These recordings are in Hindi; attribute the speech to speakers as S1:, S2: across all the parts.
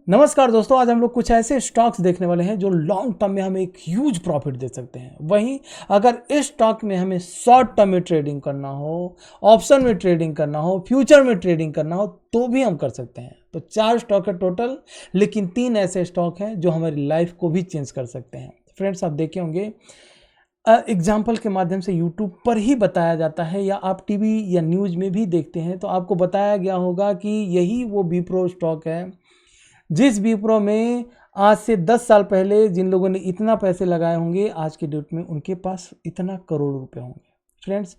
S1: नमस्कार दोस्तों, आज हम लोग कुछ ऐसे स्टॉक्स देखने वाले हैं जो लॉन्ग टर्म में हमें एक ह्यूज प्रॉफिट दे सकते हैं। वहीं अगर इस स्टॉक में हमें शॉर्ट टर्म में ट्रेडिंग करना हो, ऑप्शन में ट्रेडिंग करना हो, फ्यूचर में ट्रेडिंग करना हो तो भी हम कर सकते हैं। तो 4 स्टॉक है टोटल, लेकिन 3 ऐसे स्टॉक हैं जो हमारी लाइफ को भी चेंज कर सकते हैं। फ्रेंड्स, आप देखे होंगे एग्जाम्पल के माध्यम से यूट्यूब पर ही बताया जाता है या आप टीवी या न्यूज़ में भी देखते हैं तो आपको बताया गया होगा कि यही वो विप्रो स्टॉक है जिस विप्रो में आज से 10 साल पहले जिन लोगों ने इतना पैसे लगाए होंगे, आज के डेट में उनके पास इतना करोड़ रुपए होंगे। फ्रेंड्स,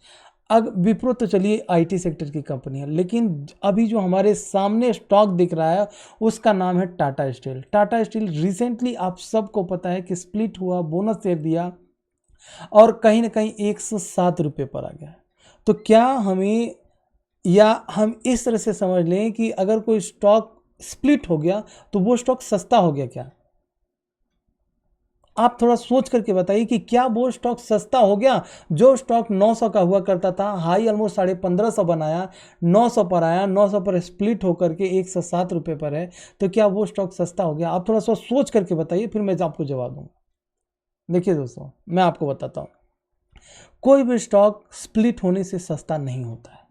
S1: अब विप्रो तो चलिए आईटी सेक्टर की कंपनी है, लेकिन अभी जो हमारे सामने स्टॉक दिख रहा है उसका नाम है Tata steel. Tata steel recently आप सबको पता है कि स्प्लिट हुआ, बोनस शेयर दिया और कहीं ना कहीं 107 रुपये पर आ गया। तो क्या हमें या हम इस तरह से समझ लें कि अगर कोई स्टॉक स्प्लिट हो गया तो वो स्टॉक सस्ता हो गया क्या? आप थोड़ा सोच करके बताइए कि क्या वो स्टॉक सस्ता हो गया? जो स्टॉक 900 का हुआ करता था, हाई ऑलमोस्ट 1550 बनाया, 900 पर आया, 900 पर स्प्लिट होकर के 107 रुपये पर है, तो क्या वो स्टॉक सस्ता हो गया? आप थोड़ा सा सोच करके बताइए, फिर मैं आपको जवाब दूंगा। देखिए दोस्तों, मैं आपको बताता हूँ, कोई भी स्टॉक स्प्लिट होने से सस्ता नहीं होता है।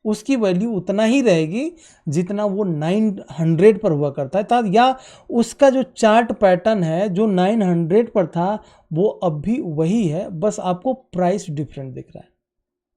S1: उसकी वैल्यू उतना ही रहेगी जितना वो 900 पर हुआ करता है या उसका जो चार्ट पैटर्न है जो 900 पर था वो अब भी वही है, बस आपको प्राइस डिफरेंट दिख रहा है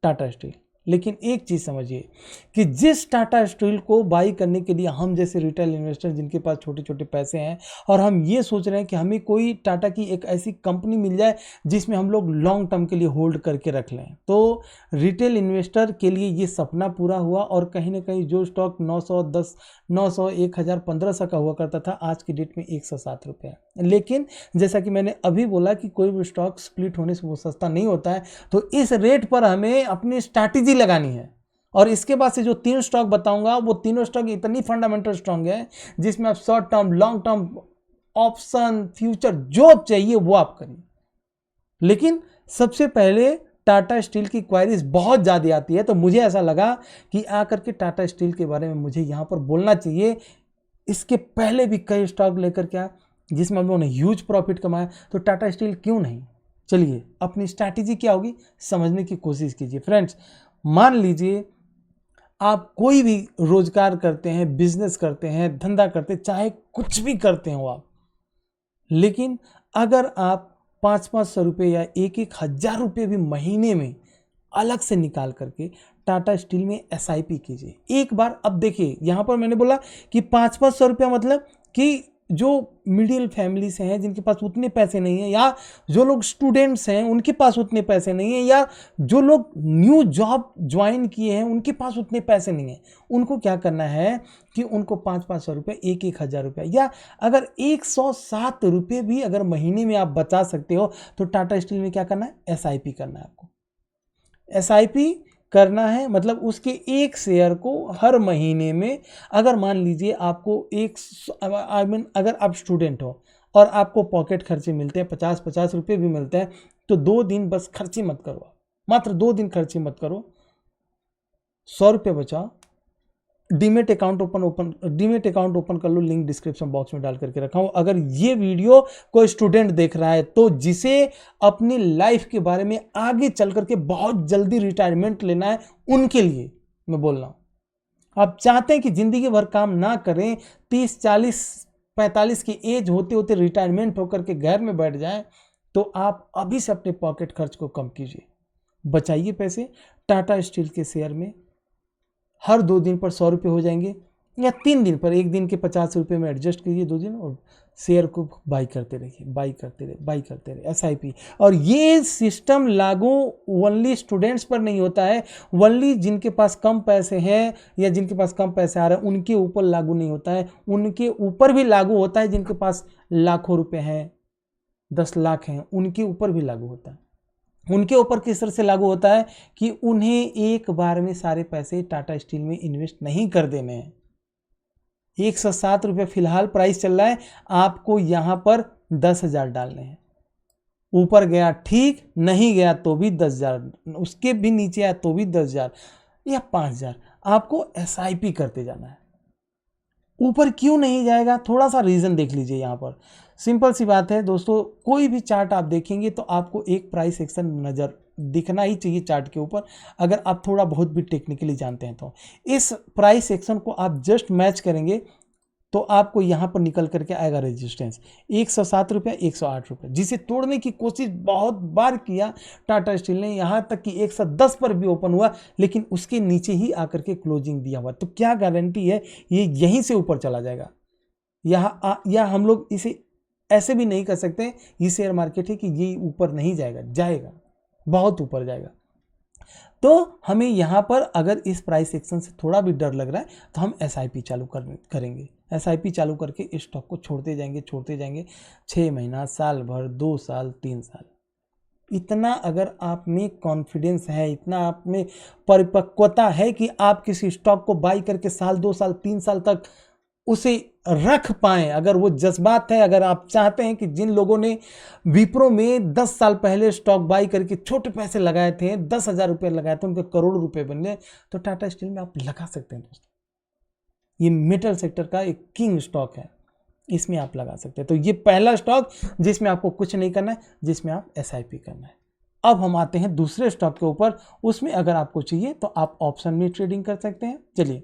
S1: टाटा स्टील। लेकिन एक चीज़ समझिए कि जिस टाटा स्टील को बाई करने के लिए हम जैसे रिटेल इन्वेस्टर जिनके पास छोटे छोटे पैसे हैं और हम ये सोच रहे हैं कि हमें कोई टाटा की एक ऐसी कंपनी मिल जाए जिसमें हम लोग लॉन्ग टर्म के लिए होल्ड करके रख लें, तो रिटेल इन्वेस्टर के लिए ये सपना पूरा हुआ। और कहीं ना कहीं जो स्टॉक 910, 900, 1000, 1500 का हुआ करता था, आज की डेट में 107 रुपये है। लेकिन जैसा कि मैंने अभी बोला कि कोई भी स्टॉक स्प्लिट होने से वो सस्ता नहीं होता है, तो इस रेट पर हमें अपनी स्ट्रैटेजी लगानी है। और इसके बाद से जो 3 स्टॉक बताऊंगा वो तीनों स्टॉक इतनी फंडामेंटल स्ट्रॉन्ग है जिसमें आप short term, long term, option, future जो चाहिए वो आप करिए। लेकिन सबसे पहले टाटा स्टील की क्वायरीज बहुत ज़्यादा आती है, तो मुझे ऐसा लगा कि आकर के टाटा स्टील के बारे में मुझे यहाँ पर बोलना चाहिए। इसके पहले भी कई स्टॉक लेकर क्या जिसमें हम लोगों ने ह्यूज प्रॉफिट कमाया, तो टाटा स्टील क्यों नहीं? चलिए, अपनी स्ट्रैटेजी क्या होगी समझने की कोशिश कीजिए। फ्रेंड्स, मान लीजिए आप कोई भी रोजगार करते हैं, बिजनेस करते हैं, धंधा करते हैं, चाहे कुछ भी करते हो आप, लेकिन अगर आप 500-500 रुपये या 1-1000 रुपये भी महीने में अलग से निकाल करके टाटा स्टील में SIP कीजिए एक बार। अब देखिए, यहाँ पर मैंने बोला कि 500-500 रुपया, मतलब कि जो मिडिल फैमिली से हैं जिनके पास उतने पैसे नहीं हैं, या जो लोग स्टूडेंट्स हैं उनके पास उतने पैसे नहीं हैं, या जो लोग न्यू जॉब ज्वाइन किए हैं उनके पास उतने पैसे नहीं हैं, उनको क्या करना है कि उनको 500-500 रुपये, 1-1000 रुपया, या अगर 107 रुपये भी अगर महीने में आप बचा सकते हो तो टाटा स्टील में क्या करना है? SIP करना है आपको। SIP करना है मतलब उसके एक शेयर को हर महीने में, अगर मान लीजिए आपको अगर आप स्टूडेंट हो और आपको पॉकेट खर्चे मिलते हैं, 50-50 रुपये भी मिलते हैं, तो 2 दिन बस खर्ची मत करो, मात्र 2 दिन खर्ची मत करो, 100 रुपये बचाओ, डीमेट अकाउंट ओपन कर लो, लिंक डिस्क्रिप्शन बॉक्स में डाल करके रखा हूं। अगर ये वीडियो कोई स्टूडेंट देख रहा है तो जिसे अपनी लाइफ के बारे में आगे चल करके बहुत जल्दी रिटायरमेंट लेना है, उनके लिए मैं बोल रहा हूं। आप चाहते हैं कि जिंदगी भर काम ना करें, 30, 40, 45 की एज होते होते रिटायरमेंट होकर के घर में बैठ जाएं, तो आप अभी से अपने पॉकेट खर्च को कम कीजिए, बचाइए पैसे। टाटा स्टील के शेयर में हर 2 दिन पर 100 रुपये हो जाएंगे, या 3 दिन पर, 1 दिन के 50 रुपये में एडजस्ट कीजिए 2 दिन, और शेयर को बाई करते रहिए, बाई करते रहिए SIP। और ये सिस्टम लागू ओनली स्टूडेंट्स पर नहीं होता है, ओनली जिनके पास कम पैसे हैं या जिनके पास कम पैसे आ रहे हैं उनके ऊपर लागू नहीं होता है, उनके ऊपर भी लागू होता है। जिनके पास लाखों रुपये हैं, 10 लाख हैं, उनके ऊपर भी लागू होता है। उनके ऊपर किस तरह से लागू होता है कि उन्हें एक बार में सारे पैसे टाटा स्टील में इन्वेस्ट नहीं कर देने हैं। 107 रुपये फिलहाल प्राइस चल रहा है, आपको यहां पर 10,000 डालने हैं। ऊपर गया ठीक, नहीं गया तो भी 10,000, उसके भी नीचे आया तो भी 10,000 या 5,000, आपको SIP करते जाना है। ऊपर क्यों नहीं जाएगा, थोड़ा सा रीज़न देख लीजिए यहाँ पर। सिंपल सी बात है दोस्तों, कोई भी चार्ट आप देखेंगे तो आपको एक प्राइस एक्शन नज़र दिखना ही चाहिए चार्ट के ऊपर, अगर आप थोड़ा बहुत भी टेक्निकली जानते हैं तो। इस प्राइस एक्शन को आप जस्ट मैच करेंगे तो आपको यहाँ पर निकल करके आएगा रेजिस्टेंस 107 रुपया, 108 रुपये, जिसे तोड़ने की कोशिश बहुत बार किया टाटा स्टील ने, यहाँ तक कि 110 पर भी ओपन हुआ, लेकिन उसके नीचे ही आकर के क्लोजिंग दिया हुआ। तो क्या गारंटी है ये यहीं से ऊपर चला जाएगा? या हम लोग इसे ऐसे भी नहीं कर सकते, ये शेयर मार्केट है कि ये ऊपर नहीं जाएगा, जाएगा, बहुत ऊपर जाएगा। तो हमें यहाँ पर अगर इस प्राइस एक्शन से थोड़ा भी डर लग रहा है तो हम SIP चालू करेंगे। SIP चालू करके इस स्टॉक को छोड़ते जाएंगे 6 महीना, साल भर, 2 साल, 3 साल। इतना अगर आप में कॉन्फिडेंस है, इतना आप में परिपक्वता है कि आप किसी स्टॉक को बाई करके साल, 2 साल, 3 साल तक उसे रख पाएं, अगर वो जज्बात है, अगर आप चाहते हैं कि जिन लोगों ने विप्रो में 10 साल पहले स्टॉक बाई करके छोटे पैसे लगाए थे, 10,000 रुपये लगाए थे, उनके करोड़ रुपए बन गए, तो टाटा स्टील में आप लगा सकते हैं दोस्तों। ये मेटल सेक्टर का एक किंग स्टॉक है, इसमें आप लगा सकते हैं। तो ये पहला स्टॉक जिसमें आपको कुछ नहीं करना है, जिसमें आप SIP करना है। अब हम आते हैं दूसरे स्टॉक के ऊपर, उसमें अगर आपको चाहिए तो आप ऑप्शन में ट्रेडिंग कर सकते हैं। चलिए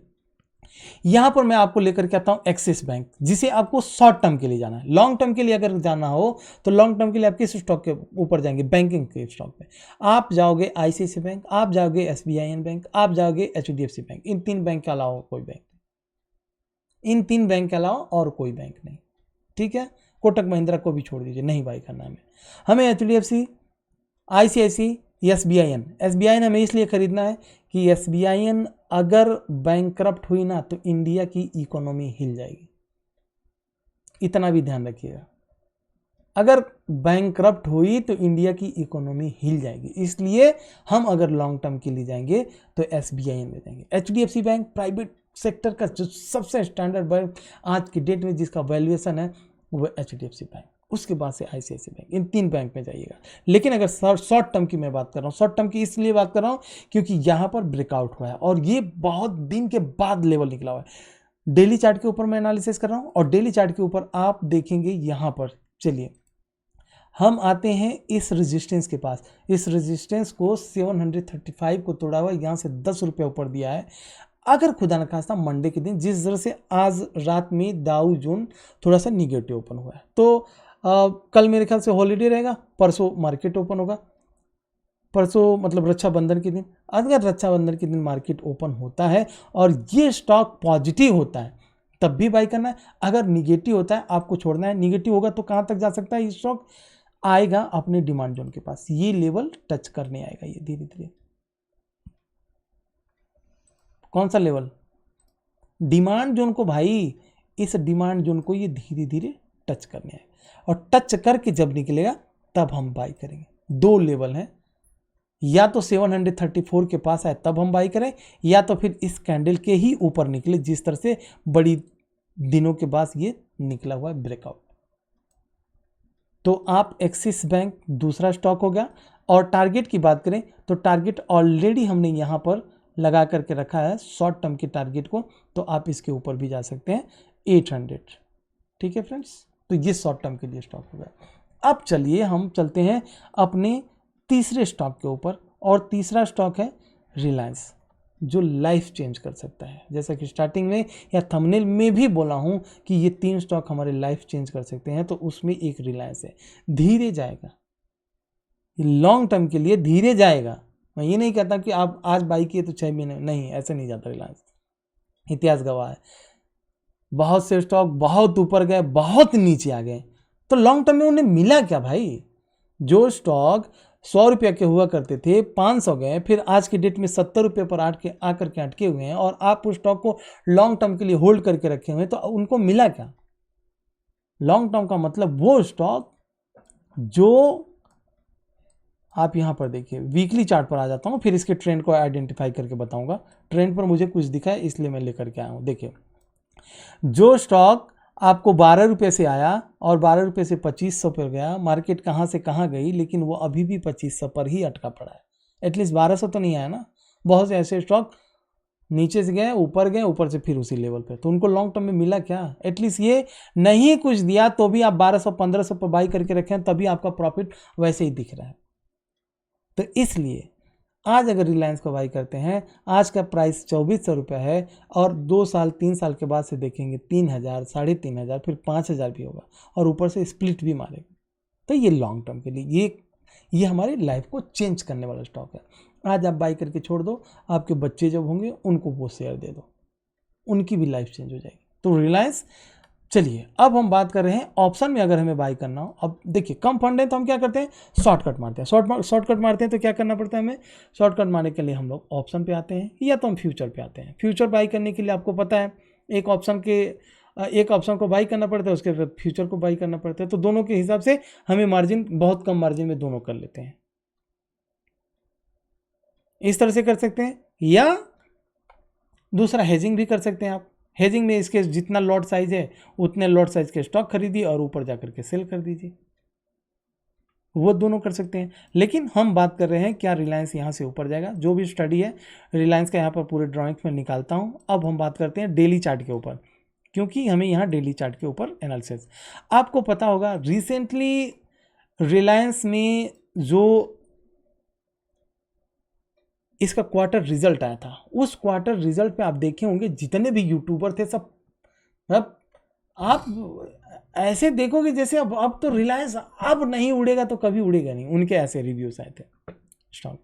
S1: यहां पर मैं आपको लेकर के आता हूं एक्सिस बैंक, जिसे आपको शॉर्ट टर्म के लिए जाना है। लॉन्ग टर्म के लिए अगर जाना हो तो लॉन्ग टर्म के लिए आप किस स्टॉक के ऊपर जाएंगे? बैंकिंग के स्टॉक पे आप जाओगे, ICICI बैंक, आप जाओगे SBIN बैंक, आप जाओगे HDFC बैंक। इन 3 बैंक के अलावा कोई बैंक नहीं, इन 3 बैंक के अलावा और कोई बैंक नहीं, ठीक है। कोटक महिंद्रा को भी छोड़ दीजिए, नहीं बाई करना है हमें। HDFC, ICICI, SBIN हमें इसलिए खरीदना है कि SBIN अगर बैंकरप्ट हुई ना तो इंडिया की इकोनॉमी हिल जाएगी, इतना भी ध्यान रखिएगा। अगर बैंकरप्ट हुई तो इंडिया की इकोनॉमी हिल जाएगी, इसलिए हम अगर लॉन्ग टर्म के लिए जाएंगे तो SBIN में जाएंगे। HDFC बैंक प्राइवेट सेक्टर का जो सबसे स्टैंडर्ड बैंक आज की डेट में जिसका वैल्यूएशन है वो HDFC बैंक, उसके बाद से ICICI बैंक। इन 3 बैंक में जाइएगा। लेकिन अगर शॉर्ट टर्म की मैं बात कर रहा हूँ, शॉर्ट टर्म की इसलिए बात कर रहा हूँ क्योंकि यहाँ पर ब्रेकआउट हुआ है और ये बहुत दिन के बाद लेवल निकला हुआ है। डेली चार्ट के ऊपर मैं एनालिसिस कर रहा हूँ और डेली चार्ट के ऊपर आप देखेंगे यहाँ पर। चलिए हम आते हैं इस रेजिस्टेंस के पास। इस रेजिस्टेंस को 735 को तोड़ा हुआ, यहाँ से 10 रुपये ऊपर दिया है। अगर खुदा न खास्ता मंडे के दिन जिस तरह से आज रात में डाउ जोन थोड़ा सा निगेटिव ओपन हुआ है, तो कल मेरे ख्याल से हॉलीडे रहेगा, परसों मार्केट ओपन होगा, परसों मतलब रक्षाबंधन के दिन। अगर रक्षाबंधन के दिन मार्केट ओपन होता है और ये स्टॉक पॉजिटिव होता है तब भी बाई करना है, अगर निगेटिव होता है आपको छोड़ना है। निगेटिव होगा तो कहाँ तक जा सकता है? ये स्टॉक आएगा अपने डिमांड जोन के पास, ये लेवल टच करने आएगा ये धीरे धीरे। कौन सा लेवल? डिमांड जोन को भाई, इस डिमांड जोन को ये धीरे धीरे टच करने आएगा और टच करके जब निकलेगा तब हम बाई करेंगे। 2 लेवल हैं, या तो 734 के पास आए तब हम बाई करें, या तो फिर इस कैंडल के ही ऊपर निकले जिस तरह से बड़ी दिनों के बाद ये निकला हुआ है ब्रेकआउट। तो आप एक्सिस बैंक दूसरा स्टॉक हो गया। और टारगेट की बात करें तो टारगेट ऑलरेडी हमने यहाँ पर लगा करके रखा है शॉर्ट टर्म के टारगेट को, तो आप इसके ऊपर भी जा सकते हैं 800। ठीक है फ्रेंड्स, तो ये शॉर्ट टर्म के लिए स्टॉक हो गया। अब चलिए हम चलते हैं अपने तीसरे स्टॉक के ऊपर, और तीसरा स्टॉक है रिलायंस, जो लाइफ चेंज कर सकता है। जैसा कि स्टार्टिंग में या थंबनेल में भी बोला हूं कि ये 3 स्टॉक हमारे लाइफ चेंज कर सकते हैं, तो उसमें एक रिलायंस है। धीरे जाएगा, लॉन्ग टर्म के लिए धीरे जाएगा। मैं ये नहीं कहता कि आप आज बाई किए तो 6 महीने, नहीं, ऐसे नहीं जाता रिलायंस, इतिहास गवाह है। बहुत से स्टॉक बहुत ऊपर गए, बहुत नीचे आ गए, तो लॉन्ग टर्म में उन्हें मिला क्या भाई? जो स्टॉक 100 रुपये के हुआ करते थे 500 गए, फिर आज की डेट में 70 रुपये पर आकर के अटके हुए हैं, और आप उस स्टॉक को लॉन्ग टर्म के लिए होल्ड करके रखे हुए हैं, तो उनको मिला क्या? लॉन्ग टर्म का मतलब वो स्टॉक जो आप यहां पर देखिए, वीकली चार्ट पर आ जाता हूं, फिर इसके ट्रेंड को आइडेंटिफाई करके बताऊंगा। ट्रेंड पर मुझे कुछ दिखा है इसलिए मैं लेकर के आया हूं। देखिए, जो स्टॉक आपको 12 रुपये से आया और 12 रुपये से 2500 पर गया, मार्केट कहाँ से कहाँ गई, लेकिन वो अभी भी 2500 पर ही अटका पड़ा है। एटलीस्ट 1200 तो नहीं आया ना। बहुत से ऐसे स्टॉक नीचे से गए ऊपर गए, ऊपर से फिर उसी लेवल पे, तो उनको लॉन्ग टर्म में मिला क्या? एटलीस्ट ये नहीं कुछ दिया तो भी आप 1200-1500 पर बाई करके रखें, तभी आपका प्रॉफिट वैसे ही दिख रहा है। तो इसलिए आज अगर रिलायंस को बाई करते हैं, आज का प्राइस 2400 रुपये है और 2 साल 3 साल के बाद से देखेंगे 3000, 3500, फिर 5000 भी होगा और ऊपर से स्प्लिट भी मारेगा। तो ये लॉन्ग टर्म के लिए ये हमारी लाइफ को चेंज करने वाला स्टॉक है। आज आप बाई करके छोड़ दो, आपके बच्चे जब होंगे उनको वो शेयर दे दो, उनकी भी लाइफ चेंज हो जाएगी। तो रिलायंस। चलिए अब हम बात कर रहे हैं ऑप्शन में अगर हमें बाई करना हो। अब देखिए कम फंड है तो हम क्या करते हैं, शॉर्टकट मारते हैं। शॉर्टकट मारते हैं तो क्या करना पड़ता है हमें, शॉर्टकट मारने के लिए हम लोग ऑप्शन पे आते हैं या तो हम फ्यूचर पे आते हैं। फ्यूचर बाई करने के लिए आपको पता है एक ऑप्शन को बाई करना पड़ता है, उसके बाद फ्यूचर को बाई करना पड़ता है। तो दोनों के हिसाब से हमें मार्जिन बहुत कम मार्जिन में दोनों कर लेते हैं। इस तरह से कर सकते हैं या दूसरा हेजिंग भी कर सकते हैं आप। हेजिंग में इसके जितना लॉट साइज है उतने लॉट साइज के स्टॉक खरीदिए और ऊपर जाकर के सेल कर दीजिए, वो दोनों कर सकते हैं। लेकिन हम बात कर रहे हैं क्या रिलायंस यहाँ से ऊपर जाएगा। जो भी स्टडी है रिलायंस का यहाँ पर पूरे ड्राइंग्स में निकालता हूँ। अब हम बात करते हैं डेली चार्ट के ऊपर, क्योंकि हमें यहाँ डेली चार्ट के ऊपर एनालिसिस। आपको पता होगा रिसेंटली रिलायंस में जो इसका क्वार्टर रिजल्ट आया था, उस क्वार्टर रिजल्ट पे आप देखे होंगे जितने भी यूट्यूबर थे सब, अब आप ऐसे देखोगे जैसे अब तो रिलायंस अब नहीं उड़ेगा तो कभी उड़ेगा नहीं, उनके ऐसे रिव्यूज आए थे स्टॉक।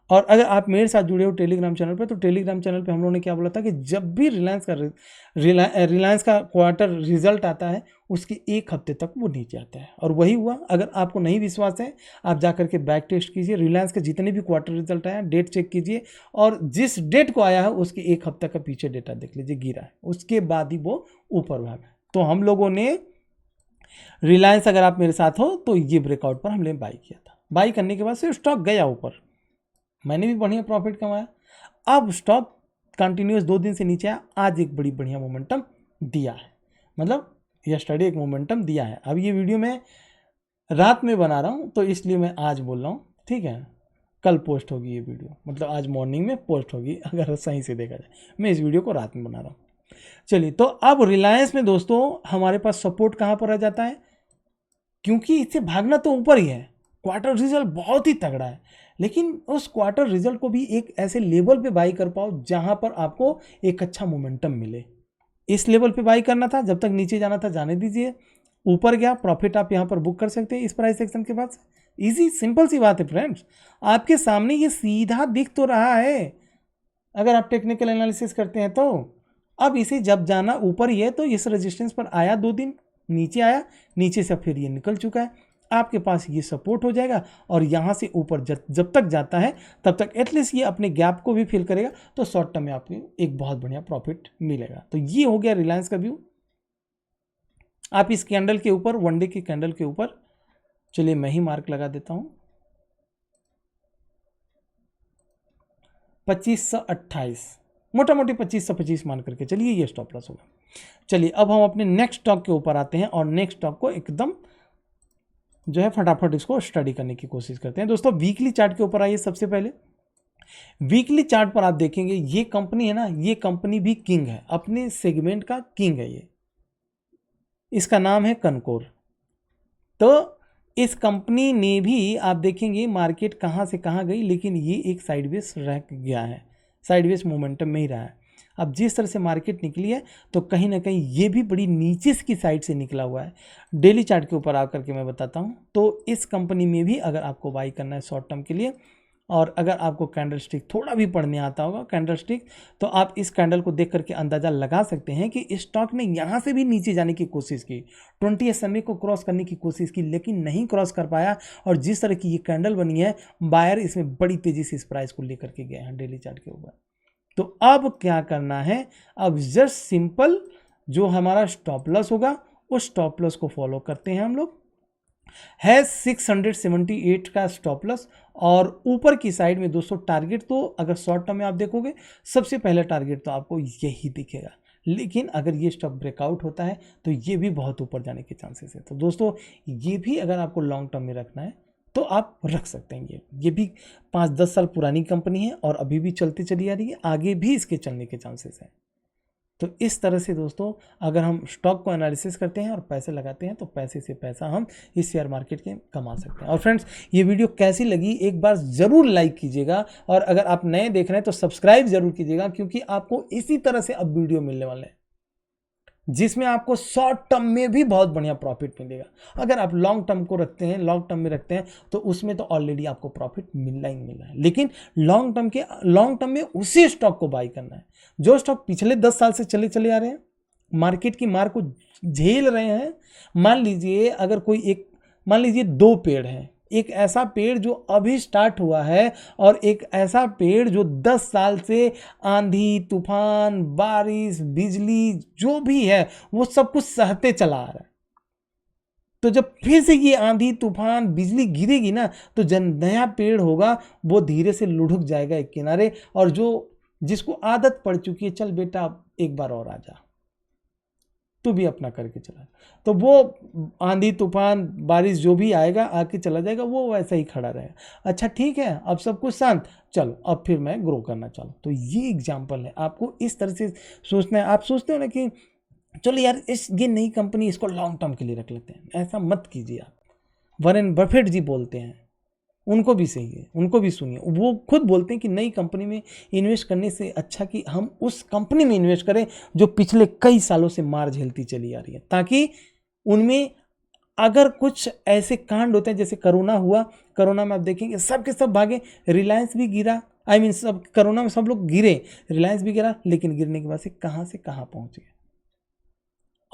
S1: और अगर आप मेरे साथ जुड़े हो टेलीग्राम चैनल पे, तो टेलीग्राम चैनल पे हम लोगों ने क्या बोला था कि जब भी रिलायंस का क्वार्टर रिजल्ट आता है उसके 1 हफ्ते तक वो नीचे आता है, और वही हुआ। अगर आपको नहीं विश्वास है आप जाकर के बैक टेस्ट कीजिए, रिलायंस के जितने भी क्वार्टर रिजल्ट आया डेट चेक कीजिए, और जिस डेट को आया है उसके 1 हफ्ते का पीछे डेटा देख लीजिए, गिरा है, उसके बाद ही वो ऊपर भागा। तो हम लोगों ने रिलायंस, अगर आप मेरे साथ हो तो ये ब्रेकआउट पर हमने बाई किया था। बाई करने के बाद से स्टॉक गया ऊपर, मैंने भी बढ़िया प्रॉफिट कमाया। अब स्टॉक कंटिन्यूस 2 दिन से नीचे आया, आज एक बड़ी बढ़िया मोमेंटम दिया है, मतलब यह स्टडी एक मोमेंटम दिया है। अब ये वीडियो मैं रात में बना रहा हूँ तो इसलिए मैं आज बोल रहा हूँ, ठीक है। कल पोस्ट होगी ये वीडियो, मतलब आज मॉर्निंग में पोस्ट होगी अगर सही से देखा जाए। मैं इस वीडियो को रात में बना रहा हूँ। चलिए, तो अब रिलायंस में दोस्तों हमारे पास सपोर्ट कहाँ पर आ जाता है, क्योंकि इससे भागना तो ऊपर ही है। क्वार्टर रिजल्ट बहुत ही तगड़ा है, लेकिन उस क्वार्टर रिजल्ट को भी एक ऐसे लेवल पे बाई कर पाओ जहां पर आपको एक अच्छा मोमेंटम मिले। इस लेवल पे बाई करना था, जब तक नीचे जाना था जाने दीजिए, ऊपर गया प्रॉफिट आप यहां पर बुक कर सकते हैं इस प्राइस सेक्शन के बाद। इजी सिंपल सी बात है फ्रेंड्स, आपके सामने ये सीधा दिख तो रहा है अगर आप टेक्निकल एनालिसिस करते हैं तो। अब इसे जब जाना ऊपर ही है तो इस रेजिस्टेंस पर आया, 2 दिन नीचे आया, नीचे से फिर ये निकल चुका है, आपके पास ये सपोर्ट हो जाएगा, और यहाँ से ऊपर जब तक जाता है तब तक एटलीस्ट ये अपने गैप को भी फिल करेगा, तो शॉर्ट टर्म में आपको एक बहुत बढ़िया प्रॉफिट मिलेगा। तो ये हो गया रिलायंस का व्यू। आप इस कैंडल के ऊपर, वन डे के कैंडल के ऊपर, चलिए मैं ही मार्क लगा देता हूँ 2528, मोटा मोटी 2525 मान करके चलिए, ये स्टॉप लॉस होगा। चलिए अब हम अपने नेक्स्ट स्टॉक के ऊपर आते हैं और नेक्स्ट स्टॉक को एकदम जो है फटाफट इसको स्टडी करने की कोशिश करते हैं। दोस्तों वीकली चार्ट के ऊपर आइए। सबसे पहले वीकली चार्ट पर आप देखेंगे ये कंपनी है ना, ये कंपनी भी किंग है, अपने सेगमेंट का किंग है ये, इसका नाम है कनकोर। तो इस कंपनी ने भी आप देखेंगे मार्केट कहाँ से कहाँ गई, लेकिन ये एक साइडवेज रह गया है, साइडवेज मोमेंटम में ही रहा है। अब जिस तरह से मार्केट निकली है तो कहीं ना कहीं ये भी बड़ी नीचे की साइड से निकला हुआ है। डेली चार्ट के ऊपर आकर के मैं बताता हूँ, तो इस कंपनी में भी अगर आपको बाई करना है शॉर्ट टर्म के लिए, और अगर आपको कैंडल स्टिक थोड़ा भी पढ़ने आता होगा कैंडल स्टिक, तो आप इस कैंडल को देख करके अंदाज़ा लगा सकते हैं कि इस स्टॉक ने यहाँ से भी नीचे जाने की कोशिश की, 20 SMA को क्रॉस करने की कोशिश की, लेकिन नहीं क्रॉस कर पाया। और जिस तरह की ये कैंडल बनी है, बायर इसमें बड़ी तेज़ी से इस प्राइस को लेकर के गए हैं डेली चार्ट के ऊपर। तो अब क्या करना है, अब जस्ट सिंपल जो हमारा स्टॉप लॉस होगा उस स्टॉप लॉस को फॉलो करते हैं हम लोग, है 678 का स्टॉप लॉस, और ऊपर की साइड में दोस्तों टारगेट, तो अगर शॉर्ट टर्म में आप देखोगे सबसे पहले टारगेट तो आपको यही दिखेगा, लेकिन अगर ये स्टॉप ब्रेकआउट होता है तो ये भी बहुत ऊपर जाने के चांसेस है। तो दोस्तों ये भी अगर आपको लॉन्ग टर्म में रखना है तो आप रख सकते हैं। ये भी 5-10 साल पुरानी कंपनी है और अभी भी चलती चली आ रही है, आगे भी इसके चलने के चांसेस हैं। तो इस तरह से दोस्तों अगर हम स्टॉक को एनालिसिस करते हैं और पैसे लगाते हैं तो पैसे से पैसा हम इस शेयर मार्केट के कमा सकते हैं। और फ्रेंड्स, ये वीडियो कैसी लगी एक बार ज़रूर लाइक कीजिएगा, और अगर आप नए देख रहे हैं तो सब्सक्राइब जरूर कीजिएगा, क्योंकि आपको इसी तरह से अब वीडियो मिलने वाले हैं जिसमें आपको शॉर्ट टर्म में भी बहुत बढ़िया प्रॉफिट मिलेगा। अगर आप लॉन्ग टर्म को रखते हैं, लॉन्ग टर्म में रखते हैं, तो उसमें तो ऑलरेडी आपको प्रॉफिट मिलना ही मिलना है। लेकिन लॉन्ग टर्म में उसी स्टॉक को बाई करना है जो स्टॉक पिछले 10 साल से चले आ रहे हैं, मार्केट की मार को झेल रहे हैं। मान लीजिए 2 पेड़ हैं, एक ऐसा पेड़ जो अभी स्टार्ट हुआ है और एक ऐसा पेड़ जो 10 साल से आंधी तूफान बारिश बिजली जो भी है वो सब कुछ सहते चला आ रहा है। तो जब फिर से ये आंधी तूफान बिजली गिरेगी ना, तो जो नया पेड़ होगा वो धीरे से लुढ़क जाएगा एक किनारे, और जिसको आदत पड़ चुकी है, चल बेटा एक बार और आ जा, तू भी अपना करके चला, तो वो आंधी तूफान बारिश जो भी आएगा आके चला जाएगा, वो वैसा ही खड़ा रहेगा। अच्छा ठीक है, अब सब कुछ शांत, चलो अब फिर मैं ग्रो करना चालू। तो ये एग्जाम्पल है, आपको इस तरह से सोचना है। आप सोचते हो ना कि चलो यार ये नई कंपनी, इसको लॉन्ग टर्म के लिए रख लेते हैं, ऐसा मत कीजिए आप। वॉरेन बफेट जी बोलते हैं, उनको भी सही है, उनको भी सुनिए, वो खुद बोलते हैं कि नई कंपनी में इन्वेस्ट करने से अच्छा कि हम उस कंपनी में इन्वेस्ट करें जो पिछले कई सालों से मार झेलती चली आ रही है, ताकि उनमें अगर कुछ ऐसे कांड होते हैं जैसे कोरोना हुआ, कोरोना में आप देखेंगे सब के सब भागे, रिलायंस भी गिरा, सब कोरोना में सब लोग गिरे, रिलायंस भी गिरा, लेकिन गिरने के बाद से कहाँ पहुंच गए।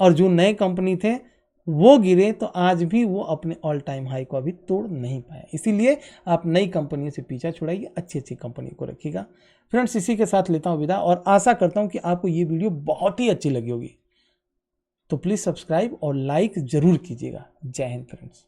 S1: और जो नए कंपनी थे वो गिरे तो आज भी वो अपने ऑल टाइम हाई को अभी तोड़ नहीं पाए। इसीलिए आप नई कंपनियों से पीछा छुड़ाइए, अच्छी कंपनी को रखिएगा। फ्रेंड्स, इसी के साथ लेता हूँ विदा, और आशा करता हूँ कि आपको ये वीडियो बहुत ही अच्छी लगी होगी। तो प्लीज़ सब्सक्राइब और लाइक ज़रूर कीजिएगा। जय हिंद फ्रेंड्स।